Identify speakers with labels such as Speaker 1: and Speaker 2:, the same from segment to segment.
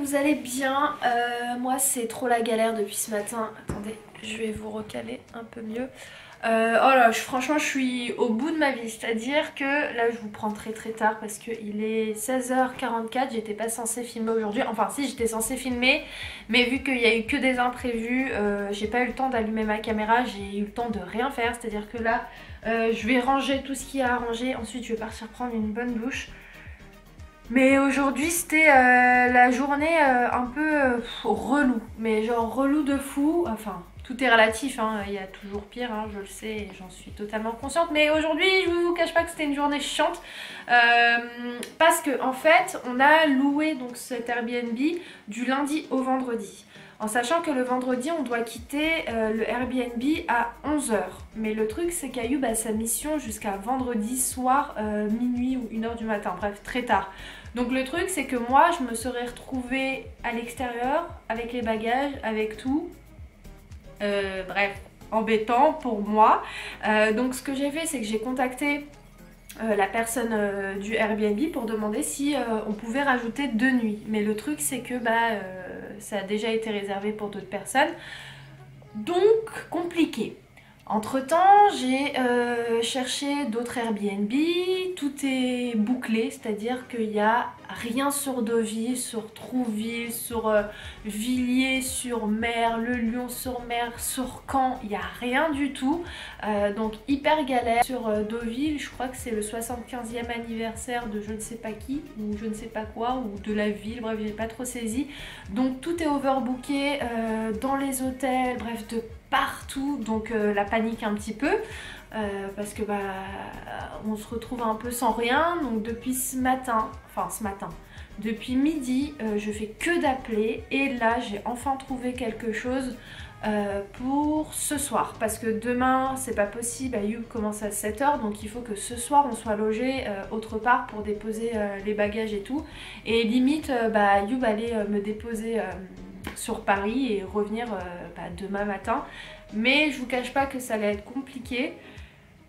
Speaker 1: vous allez bien. Moi c'est trop la galère depuis ce matin. Attendez, je vais vous recaler un peu mieux. Oh là, franchement je suis au bout de ma vie. C'est-à-dire que là je vous prends très tard parce qu'il est 16h44. J'étais pas censée filmer aujourd'hui. Enfin si, j'étais censée filmer. Mais vu qu'il y a eu que des imprévus, j'ai pas eu le temps d'allumer ma caméra. J'ai eu le temps de rien faire. C'est-à-dire que là je vais ranger tout ce qu'il y a à ranger. Ensuite je vais partir prendre une bonne douche. Mais aujourd'hui c'était la journée un peu relou, mais genre relou de fou, enfin tout est relatif, hein. Il y a toujours pire, hein, je le sais et j'en suis totalement consciente, mais aujourd'hui je vous cache pas que c'était une journée chiante parce que en fait on a loué donc cet Airbnb du lundi au vendredi. En sachant que le vendredi on doit quitter le Airbnb à 11 h. Mais le truc c'est qu'Ayoub a sa mission jusqu'à vendredi soir minuit ou 1 h du matin, bref très tard. Donc le truc c'est que moi je me serais retrouvée à l'extérieur avec les bagages, avec tout. Bref, embêtant pour moi. Donc ce que j'ai fait c'est que j'ai contacté la personne du Airbnb pour demander si on pouvait rajouter 2 nuits. Mais le truc c'est que ça a déjà été réservé pour d'autres personnes. Donc compliqué. Entre temps, j'ai cherché d'autres Airbnb, tout est bouclé, c'est-à-dire qu'il n'y a rien sur Deauville, sur Trouville, sur Villiers-sur-Mer, le Lion-sur-Mer, sur Caen, il n'y a rien du tout. Donc hyper galère. Sur Deauville, je crois que c'est le 75e anniversaire de je ne sais pas qui, ou je ne sais pas quoi, ou de la ville, bref, j'ai pas trop saisi. Donc tout est overbooké dans les hôtels, bref, de partout, donc la panique un petit peu parce que on se retrouve un peu sans rien. Donc depuis ce matin, depuis midi, je fais que d'appeler et là j'ai enfin trouvé quelque chose pour ce soir parce que demain c'est pas possible. Ayoub commence à 7 h, donc il faut que ce soir on soit logé autre part pour déposer les bagages et tout, et limite Ayoub allait me déposer sur Paris et revenir demain matin. Mais je vous cache pas que ça allait être compliqué,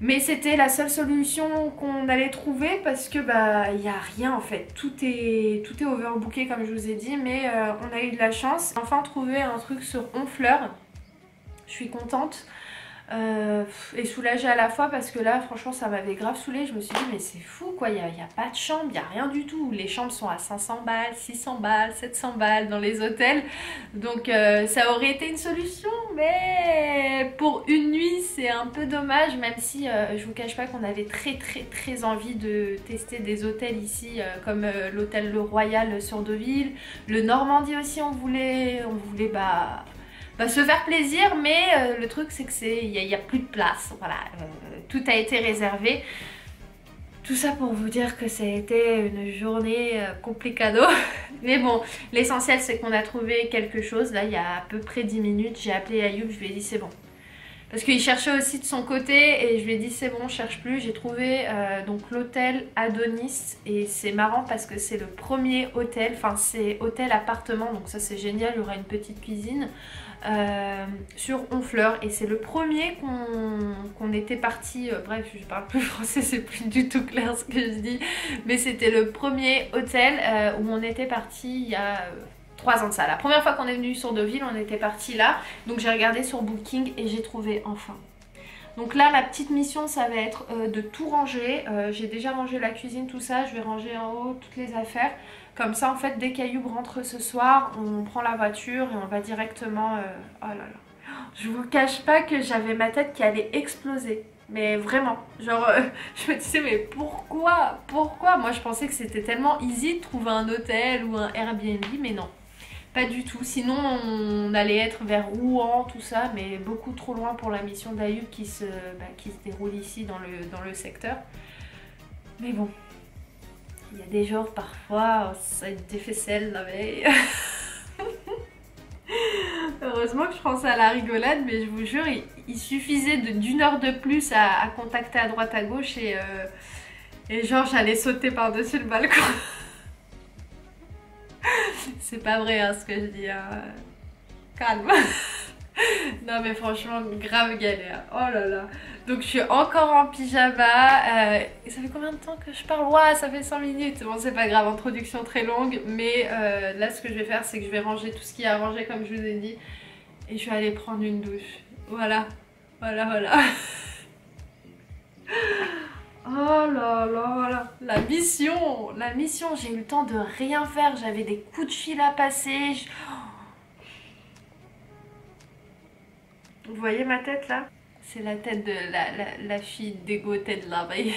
Speaker 1: mais c'était la seule solution qu'on allait trouver parce que il n'y a rien en fait, tout est overbooké comme je vous ai dit. Mais on a eu de la chance, enfin trouvé un truc sur Honfleur. Je suis contente et soulagée à la fois parce que là franchement ça m'avait grave saoulée. Je me suis dit mais c'est fou quoi, il n'y a pas de chambre, il n'y a rien du tout. Les chambres sont à 500 balles, 600 balles, 700 balles dans les hôtels. Donc ça aurait été une solution, mais pour une nuit c'est un peu dommage, même si je vous cache pas qu'on avait très envie de tester des hôtels ici comme l'hôtel Le Royal sur Deauville, le Normandie aussi. On voulait se faire plaisir, mais le truc c'est que il y a plus de place, voilà, tout a été réservé. Tout ça pour vous dire que ça a été une journée complicado. Mais bon, l'essentiel c'est qu'on a trouvé quelque chose. Là il y a à peu près 10 minutes, j'ai appelé Ayoub, je lui ai dit c'est bon. Parce qu'il cherchait aussi de son côté et je lui ai dit c'est bon, je cherche plus. J'ai trouvé donc l'hôtel Adonis et c'est marrant parce que c'est le premier hôtel, enfin c'est hôtel appartement, donc ça c'est génial, il y aura une petite cuisine sur Honfleur et c'est le premier qu'on était parti, bref je parle plus français, c'est plus du tout clair ce que je dis, mais c'était le premier hôtel où on était parti il y a 3 ans de ça. La première fois qu'on est venu sur Deauville, on était parti là. Donc j'ai regardé sur Booking et j'ai trouvé enfin. Donc là, ma petite mission, ça va être de tout ranger. J'ai déjà rangé la cuisine, tout ça. Je vais ranger en haut toutes les affaires. Comme ça, en fait, dès qu'Ayoub rentre ce soir, on prend la voiture et on va directement... Oh là là. Je vous cache pas que j'avais ma tête qui allait exploser. Mais vraiment, genre je me disais mais pourquoi moi je pensais que c'était tellement easy de trouver un hôtel ou un Airbnb, mais non. Pas du tout, sinon on allait être vers Rouen, tout ça, mais beaucoup trop loin pour la mission d'Ayoub qui se déroule ici dans le secteur. Mais bon, il y a des jours parfois, ça a des faisselles la veille. Heureusement que je prends ça à la rigolade, mais je vous jure, il suffisait d'une heure de plus à contacter à droite à gauche et genre j'allais sauter par-dessus le balcon. C'est pas vrai hein, ce que je dis, hein. Calme. Non mais franchement, grave galère. Oh là là. Donc je suis encore en pyjama. Et ça fait combien de temps que je parle? Ouah, ça fait 5 minutes. Bon, c'est pas grave, introduction très longue. Mais là, ce que je vais faire, c'est que je vais ranger tout ce qu'il y a à ranger, comme je vous ai dit. Et je vais aller prendre une douche. Voilà. Voilà, voilà. Oh là là, voilà. La mission, j'ai eu le temps de rien faire. J'avais des coups de fil à passer. Vous voyez ma tête là? C'est la tête de la fille dégotée de la veille.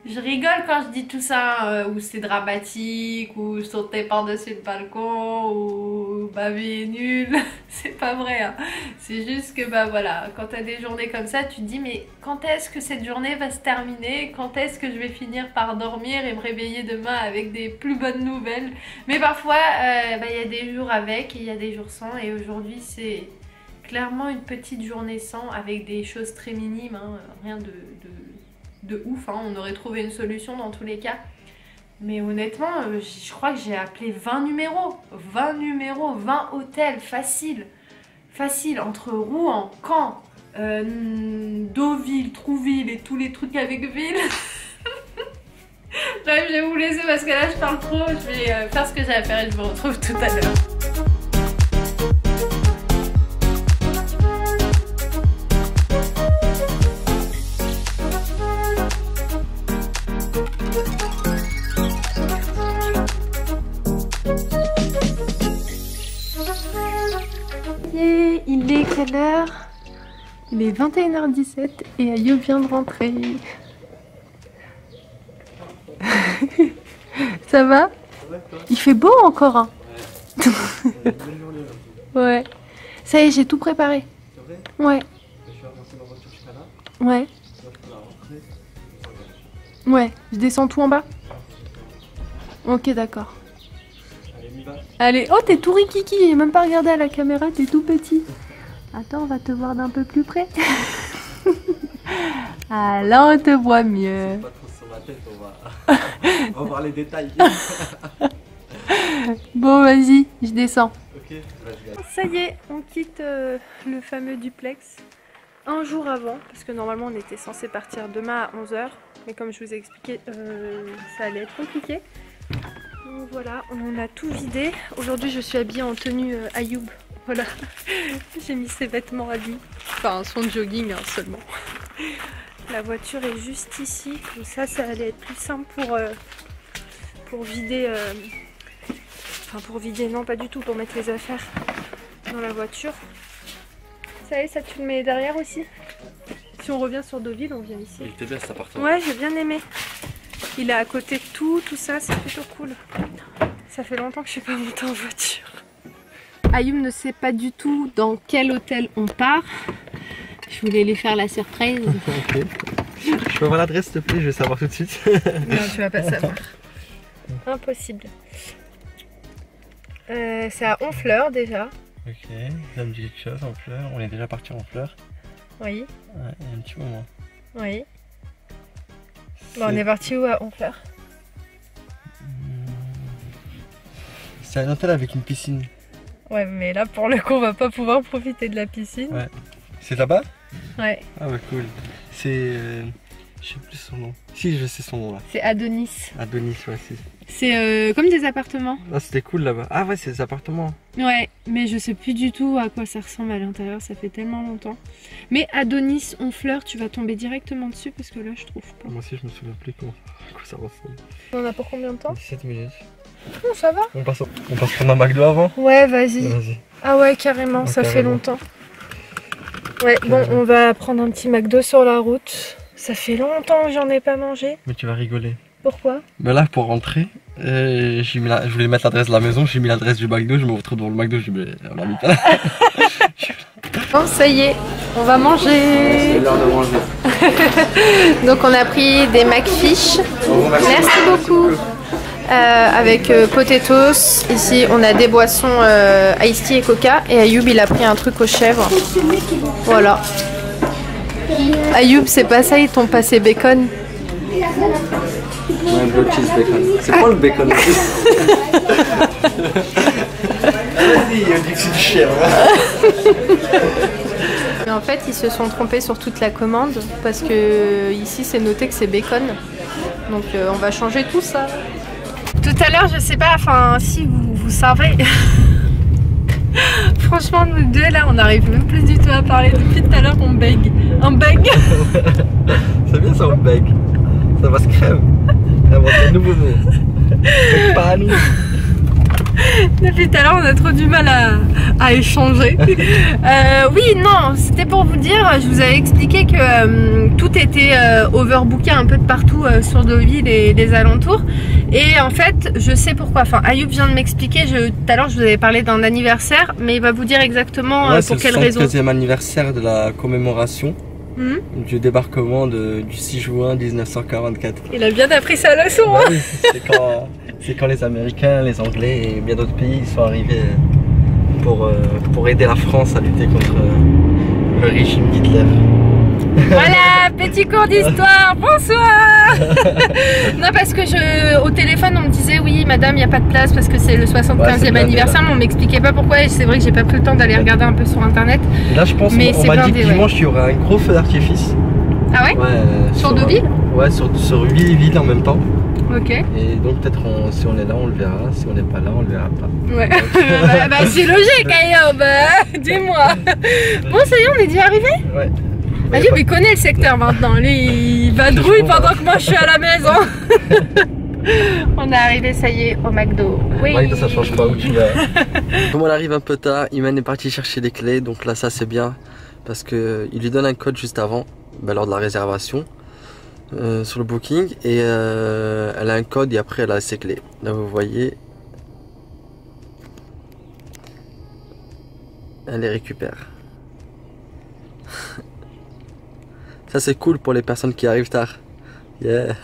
Speaker 1: Je rigole quand je dis tout ça, ou c'est dramatique, ou sauter par-dessus le balcon, ou ma vie est nulle. C'est pas vrai, hein. C'est juste que bah voilà, quand t'as des journées comme ça, tu te dis mais quand est-ce que cette journée va se terminer? Quand est-ce que je vais finir par dormir et me réveiller demain avec des plus bonnes nouvelles? Mais parfois, il y a des jours avec et il y a des jours sans, et aujourd'hui c'est clairement une petite journée sans, avec des choses très minimes, hein, rien de ouf, hein. On aurait trouvé une solution dans tous les cas. Mais honnêtement, je crois que j'ai appelé 20 numéros. 20 numéros, 20 hôtels, facile. Facile, entre Rouen, Caen, Deauville, Trouville et tous les trucs avec ville. Bref, je vais vous laisser parce que là je parle trop. Je vais faire ce que j'ai à faire et je vous retrouve tout à l'heure. Il est quelle heure? Il est 21h17 et Ayoub vient de rentrer. Ça va? Il fait beau encore, hein? Ouais. Ça y est, j'ai tout préparé. Ouais. Ouais. Ouais, je descends tout en bas. Ok, d'accord. Allez, oh t'es tout rikiki, j'ai même pas regardé à la caméra, t'es tout petit. Attends, on va te voir d'un peu plus près. Ah là on te voit mieux.
Speaker 2: Pas trop sur ma tête, on va voir les détails.
Speaker 1: Bon vas-y, je descends.
Speaker 2: Ok, vas-y.
Speaker 1: Ça y est, on quitte le fameux duplex un jour avant, parce que normalement on était censé partir demain à 11 h, mais comme je vous ai expliqué, ça allait être compliqué. Donc voilà, on a tout vidé. Aujourd'hui je suis habillée en tenue Ayoub. Voilà, j'ai mis ses vêtements à lui. Enfin son jogging hein, seulement. La voiture est juste ici, comme ça allait être plus simple pour vider. Enfin pour vider, non pas du tout, pour mettre les affaires dans la voiture. Ça y est, ça tu le mets derrière aussi. Si on revient sur Deauville, on vient ici.
Speaker 2: Il était bien cet appartement.
Speaker 1: Ouais, j'ai bien aimé. Il est à côté de tout ça, c'est plutôt cool. Ça fait longtemps que je suis pas montée en voiture. Ayoub ne sait pas du tout dans quel hôtel on part. Je voulais lui faire la surprise.
Speaker 2: Ok. Je peux avoir l'adresse s'il te plaît, je vais savoir tout de suite.
Speaker 1: Non, tu vas pas savoir. Impossible. C'est à Honfleur déjà.
Speaker 2: Ok, ça me dit quelque chose, Honfleur. On est déjà parti en Honfleur.
Speaker 1: Oui.
Speaker 2: Ouais, il y a un petit moment.
Speaker 1: Oui. Bon, on est parti où à Honfleur?
Speaker 2: C'est un hôtel avec une piscine.
Speaker 1: Ouais, mais là pour le coup, on va pas pouvoir profiter de la piscine.
Speaker 2: Ouais. C'est là-bas?
Speaker 1: Ouais.
Speaker 2: Ah ouais, cool. C'est... je sais plus son nom. Si, je sais son nom là.
Speaker 1: C'est Adonis.
Speaker 2: Adonis, ouais, c'est...
Speaker 1: C'est comme des appartements.
Speaker 2: Ah, c'était cool là-bas. Ah ouais, c'est des appartements.
Speaker 1: Ouais, mais je sais plus du tout à quoi ça ressemble à l'intérieur, ça fait tellement longtemps. Mais Adonis, Honfleur, tu vas tomber directement dessus parce que là je trouve pas.
Speaker 2: Moi aussi je me souviens plus à quoi ça ressemble.
Speaker 1: On a pour combien de temps?
Speaker 2: 17 minutes.
Speaker 1: Oh, ça va.
Speaker 2: On passe prendre un McDo avant?
Speaker 1: Ouais, vas-y. Ah ouais, carrément, ça fait longtemps. Ouais, bon, on va prendre un petit McDo sur la route. Ça fait longtemps que j'en ai pas mangé.
Speaker 2: Mais tu vas rigoler.
Speaker 1: Pourquoi?
Speaker 2: Ben là, pour rentrer, je voulais mettre l'adresse de la maison, j'ai mis l'adresse du McDo, je me retrouve devant le McDo, je me dis, on a mis pas là.
Speaker 1: Bon, ça y est, on va manger.
Speaker 2: C'est l'heure de manger.
Speaker 1: Donc on a pris des McFish. Merci beaucoup. Avec potatoes. Ici on a des boissons iced tea et coca. Et Ayoub il a pris un truc aux chèvres. Voilà. Ayoub c'est pas ça, ils t'ont passé bacon.
Speaker 2: Ouais, bleu cheese bacon. C'est quoi le bacon? dit que c'est du chien.
Speaker 1: Et en fait, ils se sont trompés sur toute la commande parce que ici c'est noté que c'est bacon. Donc on va changer tout ça. Tout à l'heure, je sais pas, enfin si vous savez. Franchement, nous deux là, on n'arrive même plus du tout à parler. Depuis tout à l'heure, on bègue. Un bègue.
Speaker 2: C'est bien ça, on bègue. Ça va se crème. Inventer un nouveau mot. Pas à nous.
Speaker 1: Depuis tout à l'heure, on a trop du mal à échanger. Oui, non, c'était pour vous dire, je vous avais expliqué que tout était overbooké un peu de partout sur Deauville et les alentours. Et en fait, je sais pourquoi. Enfin, Ayoub vient de m'expliquer. Tout à l'heure, je vous avais parlé d'un anniversaire, mais il va vous dire exactement pour quelle raison.
Speaker 2: C'est le 150e anniversaire de la commémoration du débarquement du 6 juin 1944.
Speaker 1: Il a bien appris sa leçon.
Speaker 2: Bah oui, c'est quand les Américains, les Anglais et bien d'autres pays sont arrivés pour aider la France à lutter contre le régime d'Hitler.
Speaker 1: Voilà, petit cours d'histoire, bonsoir. Non, parce que au téléphone on me disait oui madame, il n'y a pas de place parce que c'est le 75e anniversaire, mais on m'expliquait pas pourquoi et c'est vrai que j'ai pas pris le temps d'aller regarder un peu sur internet.
Speaker 2: Et là je pense qu'on m'a dit que dimanche il y aura un gros feu d'artifice.
Speaker 1: Ah ouais, sur Deauville?
Speaker 2: Ouais, sur 8 villes en même temps.
Speaker 1: Ok.
Speaker 2: Et donc peut-être si on est là on le verra, si on n'est pas là on le verra pas.
Speaker 1: Ouais. Bah c'est logique Ayoub, dis-moi. Bon ça y est, on est déjà arrivé?
Speaker 2: Ouais.
Speaker 1: Ayoub il connaît le secteur maintenant, lui il vadrouille pendant que moi je suis à la maison. On est arrivé, ça y est, au McDo. Oui.
Speaker 2: McDo ça change pas où tu vas. Comme on arrive un peu tard, Iman est parti chercher les clés, donc là ça c'est bien parce que il lui donne un code juste avant, lors de la réservation sur le booking et elle a un code et après elle a ses clés. Là vous voyez, elle les récupère. Ça c'est cool pour les personnes qui arrivent tard. Yeah.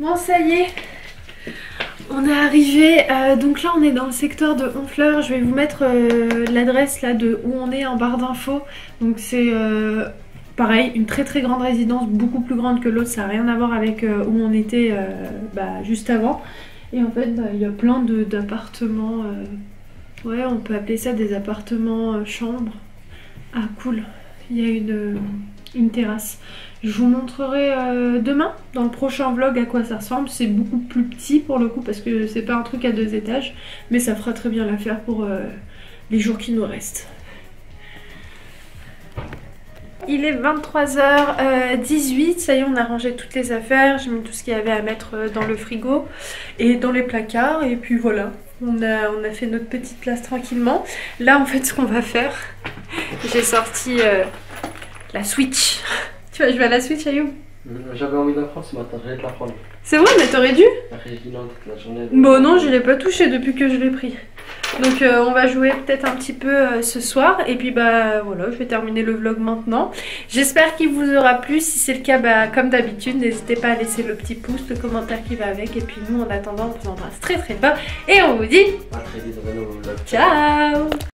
Speaker 1: Bon ça y est, on est arrivé, donc là on est dans le secteur de Honfleur. Je vais vous mettre l'adresse là de où on est en barre d'infos. Donc c'est pareil, une très très grande résidence, beaucoup plus grande que l'autre, ça n'a rien à voir avec où on était juste avant. Et en fait il y a plein d'appartements, ouais on peut appeler ça des appartements chambres. Ah cool, il y a une terrasse. Je vous montrerai demain dans le prochain vlog à quoi ça ressemble. C'est beaucoup plus petit pour le coup parce que c'est pas un truc à 2 étages, mais ça fera très bien l'affaire pour les jours qui nous restent. Il est 23h18, ça y est on a rangé toutes les affaires, j'ai mis tout ce qu'il y avait à mettre dans le frigo et dans les placards et puis voilà, on a fait notre petite place tranquillement. Là en fait ce qu'on va faire, j'ai sorti la Switch. Tu vas jouer à la Switch Ayoub?
Speaker 2: J'avais envie de la prendre ce matin, j'allais te la prendre.
Speaker 1: C'est vrai mais t'aurais dû?
Speaker 2: La journée.
Speaker 1: Bon non je l'ai pas touché depuis que je l'ai pris. Donc on va jouer peut-être un petit peu ce soir et puis bah voilà je vais terminer le vlog maintenant. J'espère qu'il vous aura plu, si c'est le cas bah comme d'habitude n'hésitez pas à laisser le petit pouce, le commentaire qui va avec et puis nous en attendant on vous embrasse très très fort et on vous dit
Speaker 2: à très vite dans un nouveau vlog.
Speaker 1: Ciao.